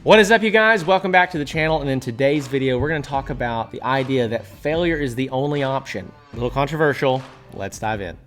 What is up, you guys? Welcome back to the channel, and in today's video we're going to talk about the idea that failure is the only option. A little controversial. Let's dive in.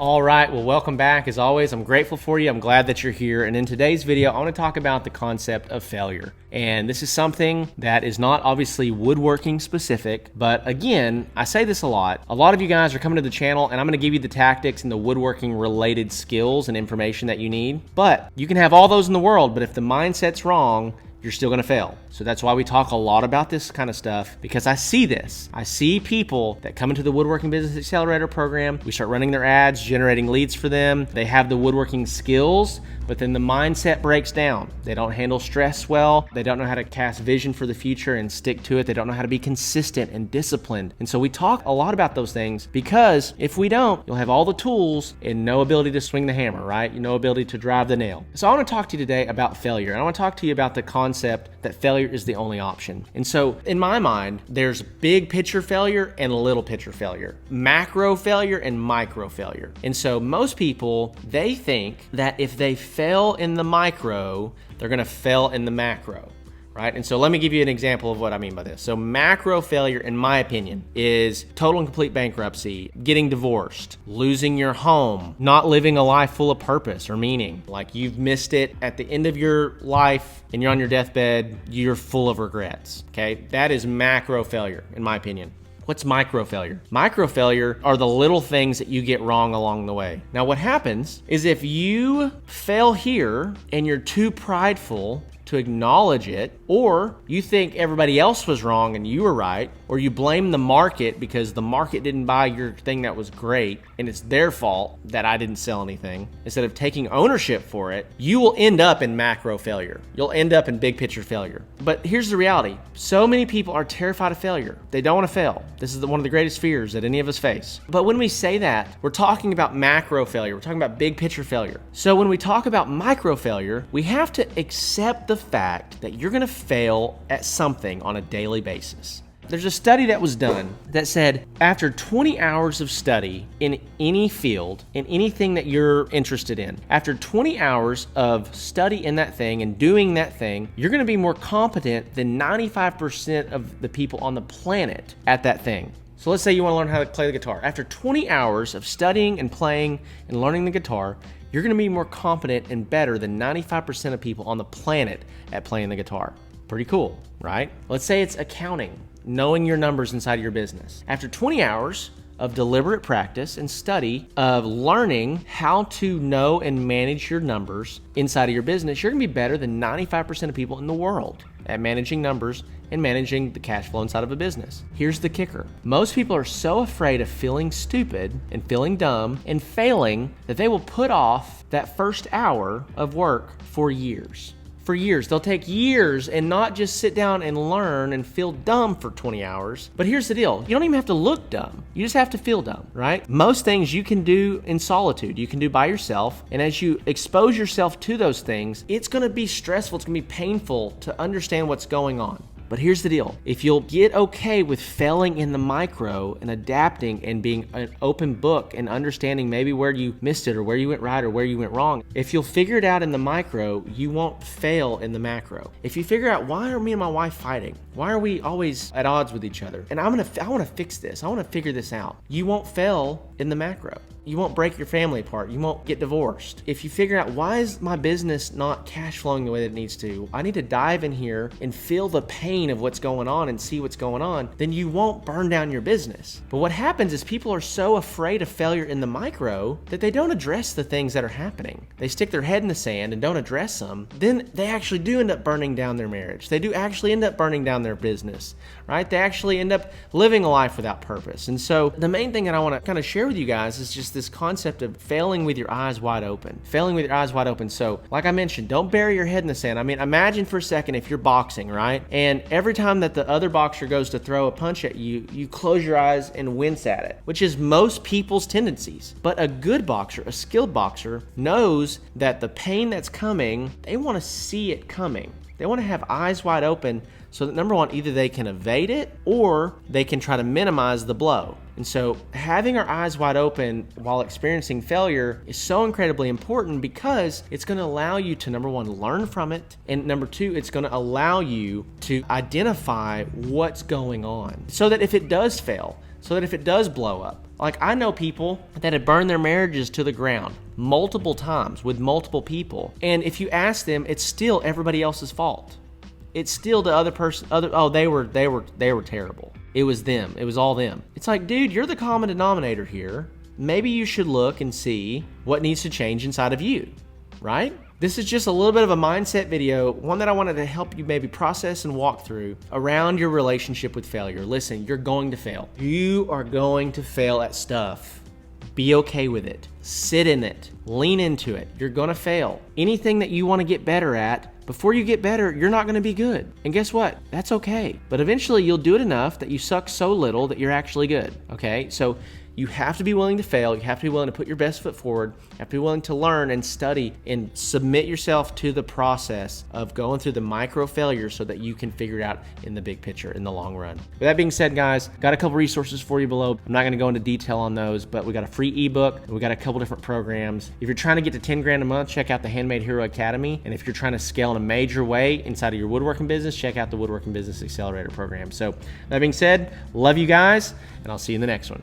All right, well, welcome back. As always, I'm grateful for you. I'm glad that you're here. And in today's video, I want to talk about the concept of failure. And this is something that is not obviously woodworking specific, but again, I say this a lot. A lot of you guys are coming to the channel and I'm going to give you the tactics and the woodworking related skills and information that you need. But you can have all those in the world, but if the mindset's wrong, you're still gonna fail. So that's why we talk a lot about this kind of stuff, because I see this. I see people that come into the Woodworking Business Accelerator program. We start running their ads, generating leads for them. They have the woodworking skills, but then the mindset breaks down. They don't handle stress well. They don't know how to cast vision for the future and stick to it. They don't know how to be consistent and disciplined. And so we talk a lot about those things, because if we don't, you'll have all the tools and no ability to swing the hammer, right? No ability to drive the nail. So I want to talk to you today about failure. And I want to talk to you about the concept that failure is the only option. And so in my mind, there's big picture failure and little picture failure, macro failure and micro failure. And so most people, they think that if they fail in the micro, they're going to fail in the macro. Right? And so let me give you an example of what I mean by this. So macro failure, in my opinion, is total and complete bankruptcy, getting divorced, losing your home, not living a life full of purpose or meaning. Like you've missed it at the end of your life and you're on your deathbed, you're full of regrets. Okay? That is macro failure, in my opinion. What's micro failure? Micro failure are the little things that you get wrong along the way. Now, what happens is if you fail here and you're too prideful to acknowledge it, or you think everybody else was wrong and you were right, or you blame the market because the market didn't buy your thing that was great and it's their fault that I didn't sell anything, instead of taking ownership for it, you will end up in macro failure. You'll end up in big picture failure. But here's the reality. So many people are terrified of failure. They don't want to fail. This is one of the greatest fears that any of us face. But when we say that, we're talking about macro failure. We're talking about big picture failure. So when we talk about micro failure, we have to accept the fact that you're going to fail at something on a daily basis. There's a study that was done that said after 20 hours of study in any field, in anything that you're interested in, after 20 hours of study in that thing and doing that thing, you're going to be more competent than 95% of the people on the planet at that thing. So let's say you want to learn how to play the guitar. After 20 hours of studying and playing and learning the guitar, you're going to be more competent and better than 95% of people on the planet at playing the guitar. Pretty cool, right? Let's say it's accounting, knowing your numbers inside of your business. After 20 hours of deliberate practice and study of learning how to know and manage your numbers inside of your business, you're going to be better than 95% of people in the world at managing numbers and managing the cash flow inside of a business. Here's the kicker. Most people are so afraid of feeling stupid and feeling dumb and failing that they will put off that first hour of work for years. For years. They'll take years and not just sit down and learn and feel dumb for 20 hours. But here's the deal. You don't even have to look dumb. You just have to feel dumb, right? Most things you can do in solitude. You can do by yourself. And as you expose yourself to those things, it's going to be stressful. It's going to be painful to understand what's going on. But here's the deal. If you'll get okay with failing in the micro and adapting and being an open book and understanding maybe where you missed it or where you went right or where you went wrong, if you'll figure it out in the micro, you won't fail in the macro. If you figure out, why are me and my wife fighting? Why are we always at odds with each other? And I want to fix this. I want to figure this out. You won't fail in the macro. You won't break your family apart. You won't get divorced. If you figure out, why is my business not cash flowing the way that it needs to? I need to dive in here and feel the pain of what's going on and see what's going on. Then you won't burn down your business. But what happens is people are so afraid of failure in the micro that they don't address the things that are happening. They stick their head in the sand and don't address them. Then they actually do end up burning down their marriage. They do actually end up burning down their business, right? They actually end up living a life without purpose. And so the main thing that I want to kind of share with you guys is just this concept of failing with your eyes wide open. Failing with your eyes wide open. So, like I mentioned, don't bury your head in the sand. I mean, imagine for a second if you're boxing, right? And every time that the other boxer goes to throw a punch at you, you close your eyes and wince at it, which is most people's tendencies. But a good boxer, a skilled boxer, knows that the pain that's coming, they want to see it coming. They want to have eyes wide open so that, number one, either they can evade it or they can try to minimize the blow. And so having our eyes wide open while experiencing failure is so incredibly important because it's going to allow you to, number one, learn from it. And number two, it's going to allow you to identify what's going on so that if it does fail, so that if it does blow up, like I know people that have burned their marriages to the ground multiple times with multiple people. And if you ask them, it's still everybody else's fault. It's still the other person, they were terrible. It was them. It was all them. It's like, dude, you're the common denominator here. Maybe you should look and see what needs to change inside of you, right? This is just a little bit of a mindset video, one that I wanted to help you maybe process and walk through around your relationship with failure. Listen, you're going to fail. You are going to fail at stuff. Be okay with it. Sit in it. Lean into it. You're going to fail. Anything that you want to get better at, before you get better, you're not going to be good. And guess what? That's okay. But eventually you'll do it enough that you suck so little that you're actually good. Okay? So you have to be willing to fail. You have to be willing to put your best foot forward. You have to be willing to learn and study and submit yourself to the process of going through the micro failures so that you can figure it out in the big picture in the long run. With that being said, guys, got a couple resources for you below. I'm not going to go into detail on those, but we got a free ebook. And we got a couple different programs. If you're trying to get to 10 grand a month, check out the Handmade Hero Academy. And if you're trying to scale in a major way inside of your woodworking business, check out the Woodworking Business Accelerator program. So that being said, love you guys, and I'll see you in the next one.